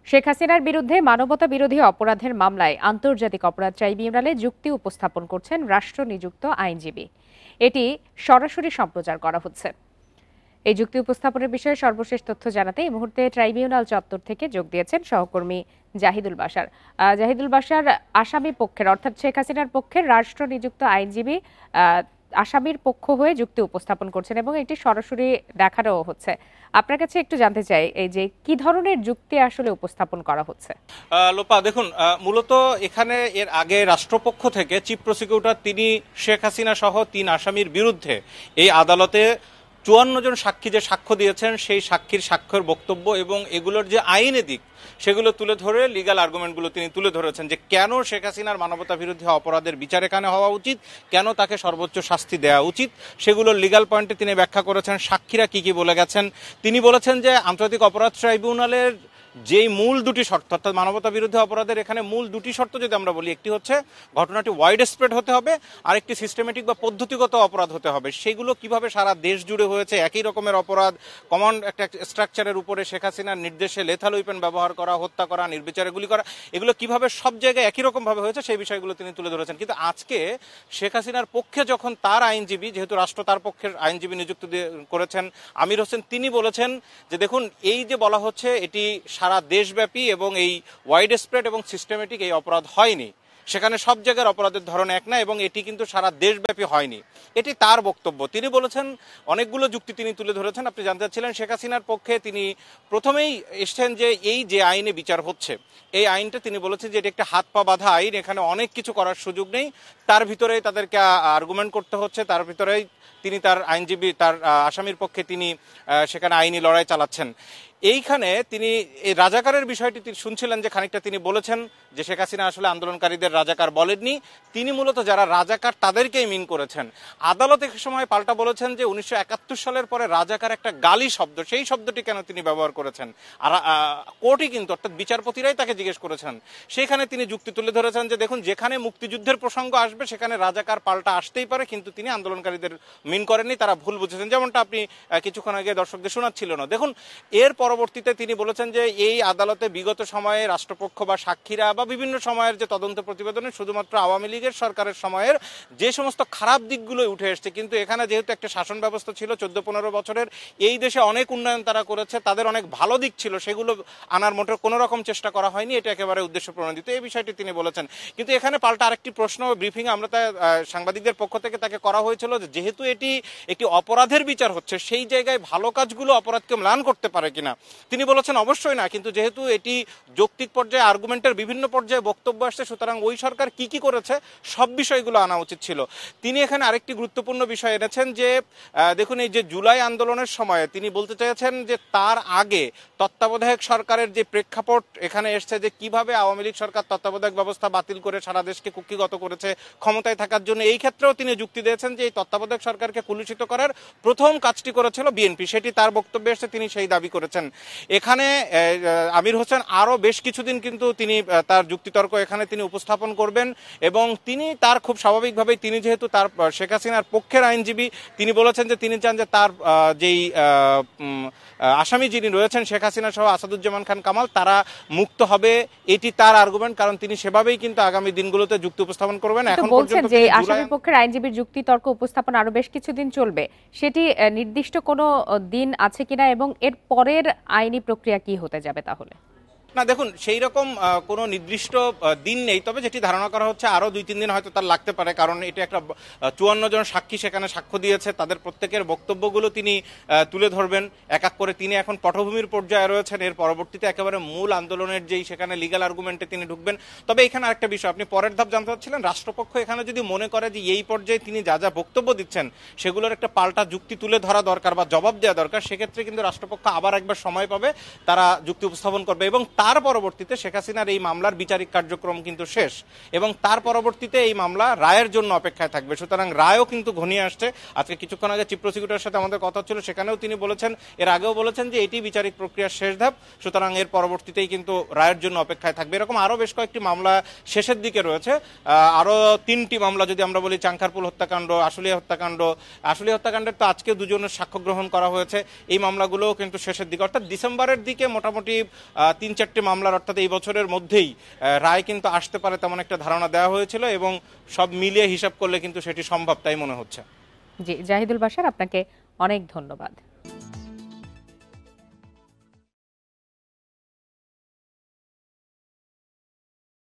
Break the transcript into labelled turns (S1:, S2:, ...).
S1: শেখ হাসিনার বিরুদ্ধে মানবতা বিরোধী অপরাধের মামলায় আন্তর্জাতিক অপরাধ ট্রাইব্যুনালে যুক্তি উপস্থাপন করছেন রাষ্ট্র নিযুক্ত আইনজীবী। এটি সরাসরি সম্প্রচার করা হচ্ছে। এই যুক্তি উপস্থাপনের বিষয়ে সর্বশেষ তথ্য জানাতে এই মুহূর্তে ট্রাইব্যুনাল চত্বর থেকে যোগ দিয়েছেন সহকর্মী জাহিদুল বাশার। জাহিদুল বাশার, আসামি পক্ষের অর্থাৎ শেখ হাসিনার পক্ষের রাষ্ট্র নিযুক্ত আইনজীবী আসামির পক্ষ হয়ে যুক্তি উপস্থাপন করছেন এবং এটি সরাসরি দেখানো হচ্ছে। আপনার কাছে একটু জানতে চাই, এই যে কি ধরনের যুক্তি আসলে উপস্থাপন করা হচ্ছে?
S2: লোপা, দেখুন, মূলত এখানে এর আগে রাষ্ট্রপক্ষ থেকে চিফ প্রসিকিউটর তিনি শেখ হাসিনা সহ ৩ আসামির বিরুদ্ধে এই আদালতে ৫৪ জন সাক্ষী যে সাক্ষ্য দিয়েছেন সেই সাক্ষীর সাক্ষ্যের বক্তব্য এবং এগুলোর যে আইনি দিক সেগুলো তুলে ধরে লিগ্যাল আর্গুমেন্টগুলো তিনি তুলে ধরেছেন যে কেন শেখ হাসিনার মানবতা বিরোধী অপরাধের বিচার এখানে হওয়া উচিত, কেন তাকে সর্বোচ্চ শাস্তি দেওয়া উচিত, সেগুলোর লিগ্যাল পয়েন্টে তিনি ব্যাখ্যা করেছেন। সাক্ষীরা কি কি বলে গেছেন তিনি বলেছেন যে আন্তর্জাতিক অপরাধ ট্রাইব্যুনালের যেই মূল দুটি শর্ত, অর্থাৎ মানবতা বিরোধী অপরাধের এখানে মূল দুটি শর্ত যদি আমরা বলি, একটি হচ্ছে ঘটনাটি ওয়াইড স্প্রেড হতে হবে, আর একটি সিস্টেমেটিক বা পদ্ধতিগত অপরাধ হতে হবে। সেগুলো কিভাবে সারা দেশ জুড়ে হয়েছে, একই রকমের অপরাধ, কমন একটা স্ট্রাকচারের উপরে শেখ হাসিনার নির্দেশে লেথাল উইপেন ব্যবহার করা, হত্যা করা, নির্বিচারে গুলি করা, এগুলো কিভাবে সব জায়গায় একই রকম ভাবে হয়েছে সেই বিষয়গুলো তিনি তুলে ধরেছেন। কিন্তু আজকে শেখ হাসিনার পক্ষে যখন তার আইনজীবী, যেহেতু রাষ্ট্র তার পক্ষের আইনজীবী নিযুক্ত করেছেন আমির হোসেন, তিনি বলেছেন যে দেখুন, এই যে বলা হচ্ছে এটি সারা দেশব্যাপী এবং এই ওয়াইড স্প্রেড এবং সিস্টেমেটিক এই অপরাধ হয়নি, সেখানে সব জায়গার অপরাধের ধরন এক না এবং এটি কিন্তু সারা দেশব্যাপী হয়নি, এটি তার বক্তব্য। তিনি বলেছেন, অনেকগুলো যুক্তি তিনি তুলে ধরেছেন। আপনি জানতে চাচ্ছিলেন শেখ হাসিনার পক্ষে তিনি প্রথমেই এসছেন যে এই যে আইনে বিচার হচ্ছে এই আইনটা তিনি বলেছেন যে এটি একটা হাত পা বাঁধা আইন, এখানে অনেক কিছু করার সুযোগ নেই, তার ভিতরেই তাদেরকে আর্গুমেন্ট করতে হচ্ছে, তার ভিতরেই তিনি তার আইনজীবী তার আসামির পক্ষে তিনি সেখানে আইনি লড়াই চালাচ্ছেন। এইখানে তিনি এই রাজাকারের বিষয়টি তিনি শুনছিলেন যে খানিকটা তিনি বলেছেন যে শেখ হাসিনা আসলে আন্দোলনকারীদের রাজাকার বলেননি, তিনি মূলত যারা রাজাকার তাদেরকেই মিন করেছেন। আদালত এক সময় পাল্টা বলেছেন যে ১৯৭১ সালের পরে রাজাকার একটা গালি শব্দ, সেই শব্দটি কেন তিনি ব্যবহার করেছেন, আর কোর্টই কিন্তু অর্থাৎ বিচারপতিরাই তাকে জিজ্ঞেস করেছেন। সেখানে তিনি যুক্তি তুলে ধরেছেন যে দেখুন, যেখানে মুক্তিযুদ্ধের প্রসঙ্গ আসবে সেখানে রাজাকার পাল্টা আসতেই পারে, কিন্তু তিনি আন্দোলনকারীদের মিন করেননি, তারা ভুল বুঝেছেন, যেমনটা আপনি কিছুক্ষণ আগে দর্শকদের শোনাচ্ছিলেন। দেখুন, এর পরবর্তীতে তিনি বলেছেন যে এই আদালতে বিগত সময়ে রাষ্ট্রপক্ষ বা সাক্ষীরা বা বিভিন্ন সময়ের যে তদন্ত প্রতিবেদনে শুধুমাত্র আওয়ামী লীগের সরকারের সময়ের যে সমস্ত খারাপ দিকগুলো উঠে এসছে, কিন্তু এখানে যেহেতু একটা শাসন ব্যবস্থা ছিল ১৪-১৫ বছরের, এই দেশে অনেক উন্নয়ন তারা করেছে, তাদের অনেক ভালো দিক ছিল, সেগুলো আনার মোটে কোনো রকম চেষ্টা করা হয়নি, এটা একেবারে উদ্দেশ্য প্রণোদিত, এই বিষয়টি তিনি বলেছেন। কিন্তু এখানে পাল্টা আরেকটি প্রশ্ন ব্রিফিংয়ে আমরা সাংবাদিকদের পক্ষ থেকে তাকে করা হয়েছিল যে যেহেতু এটি একটি অপরাধের বিচার হচ্ছে, সেই জায়গায় ভালো কাজগুলো অপরাধকে ম্লান করতে পারে কিনা, তিনি বলেছেন অবশ্যই না, কিন্তু যেহেতু এটি যৌক্তিক পর্যায়ে আর্গুমেন্টের বিভিন্ন পর্যায়ে বক্তব্য আসছে, সুতরাং ওই সরকার কি কি করেছে সব বিষয়গুলো আনা উচিত ছিল। তিনি এখানে আরেকটি গুরুত্বপূর্ণ বিষয় এনেছেন যে দেখুন, এই যে জুলাই আন্দোলনের সময় তিনি বলতে চেয়েছেন যে তার আগে তত্ত্বাবধায়ক সরকারের যে প্রেক্ষাপট এখানে এসছে, যে কিভাবে আওয়ামী লীগ সরকার তত্ত্বাবধায়ক ব্যবস্থা বাতিল করে সারা দেশকে কুক্ষিগত করেছে ক্ষমতায় থাকার জন্য, এই ক্ষেত্রেও তিনি যুক্তি দিয়েছেন যে এই তত্ত্বাবধায়ক সরকারকে কুলুষিত করার প্রথম কাজটি করেছিল বিএনপি, সেটি তার বক্তব্যে এসে তিনি সেই দাবি করেছেন। এখানে আমির হোসেন আরো বেশ কিছুদিন কিন্তু তিনি তার যুক্তিতর্ক এখানে তিনি উপস্থাপন করবেন এবং তিনি তার খুব স্বাভাবিকভাবেই, তিনি যেহেতু তার শেখ হাসিনার পক্ষের আইনজীবী, তিনি বলেছেন যে তিনি চান যে তার যেই আসামি যিনি রয়েছেন শেখ হাসিনা সহ আসাদুজ্জামান খান কামাল, তারা মুক্ত হবে, এটি তার আর্গুমেন্ট, কারণ তিনি সেভাবেই কিন্তু আগামী দিনগুলোতে যুক্তি উপস্থাপন করবেন।
S1: এখন পর্যন্ত যে আসামি পক্ষের আইনজীবীর যুক্তিতর্ক উপস্থাপন আরো বেশ কিছুদিন চলবে, সেটি নির্দিষ্ট কোনো দিন আছে কিনা এবং এর পরের আইনি প্রক্রিয়া কি হতে যাবে তাহলে?
S2: না, দেখুন, সেই রকম কোনো নির্দিষ্ট দিন নেই, তবে যেটি ধারণা করা হচ্ছে আরো ২-৩ দিন হয়তো তার লাগতে পারে, কারণ এটা একটা ৫৪ জন সাক্ষী সেখানে সাক্ষ্য দিয়েছে, তাদের প্রত্যেকের বক্তব্যগুলো তিনি তুলে ধরবেন এক এক করে। তিনি এখন পটভূমির পর্যায়ে রয়েছেন, এর পরবর্তীতে একেবারে মূল আন্দোলনের যেই সেখানে লিগ্যাল আর্গুমেন্টে তিনি ঢুকবেন। তবে এখানে আরেকটা বিষয় আপনি পরের ধাপ জানতে চাচ্ছিলেন, রাষ্ট্রপক্ষ এখানে যদি মনে করে যে এই পর্যায়ে তিনি যা যা বক্তব্য দিচ্ছেন সেগুলোর একটা পাল্টা যুক্তি তুলে ধরা দরকার বা জবাব দেওয়া দরকার, সেক্ষেত্রে কিন্তু রাষ্ট্রপক্ষ আবার একবার সময় পাবে, তারা যুক্তি উপস্থাপন করবে এবং তার পরবর্তীতে শেখ হাসিনার এই মামলার বিচারিক কার্যক্রম কিন্তু শেষ এবং তার পরবর্তীতে এই মামলা রায়ের জন্য অপেক্ষায় থাকবে। সুতরাং রায়ও কিন্তু ঘনিয়ে আসছে। আজকে কিছুক্ষণ আগে চিফ প্রসিকিউটরের সাথে আমাদের কথা ছিল, সেখানেও তিনি বলেছেন, এর আগেও বলেছেন যে এটি বিচারিক প্রক্রিয়ার শেষ ধাপ, সুতরাং এর পরবর্তীতেই কিন্তু রায়ের জন্য অপেক্ষায় থাকবে। এরকম আরো বেশ কয়েকটি মামলা শেষের দিকে রয়েছে, আরো ৩টি মামলা যদি আমরা বলি, চাংখারপুল হত্যাকাণ্ড, আশুলিয়া হত্যাকাণ্ডের তো আজকে ২ জনের সাক্ষ্য গ্রহণ করা হয়েছে, এই মামলাগুলোও কিন্তু শেষের দিকে, অর্থাৎ ডিসেম্বরের দিকে মোটামুটি ৩-৪ একটি মামলার অর্থাৎ এই বছরের মধ্যেই রায় কিন্তু আসতে পারে তেমন একটা ধারণা দেওয়া হয়েছিল এবং সব মিলিয়ে হিসাব করলে কিন্তু সেটি সম্ভব তাই মনে হচ্ছে।
S1: জি, জাহিদুল বাশার, আপনাকে অনেক ধন্যবাদ।